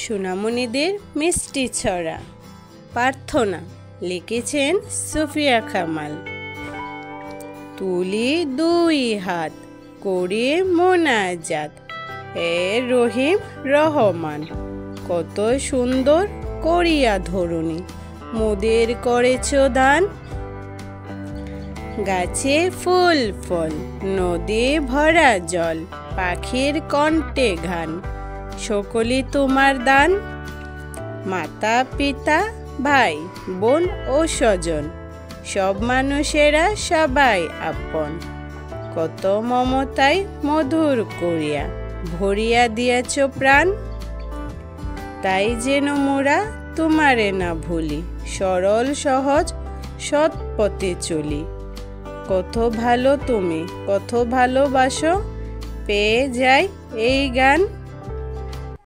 সোনামণিদের মিষ্টি ছড়া প্রার্থনা লিখেছেন সুফিয়া কামাল। তুলি দুই হাত করে মোনাজাত, হে রহিম রহমান, কত সুন্দর করিয়া ধরুনি মোদের করেছ দান। গাছে ফুল ফল, নদী ভরা জল, পাখির কণ্ঠে গান, সকলই তোমার দান। মাতা পিতা ভাই বোন ও স্বজন, সব মানুষেরা সবাই আপন, কত মমতায় মধুর করিয়া ভরিয়া দিয়াছ প্রাণ। তাই যেন মোরা তোমারে না ভুলি, সরল সহজ সৎ পথে চলি। কত ভালো তুমি, কত ভালোবাসো, পেয়ে যাই এই গান।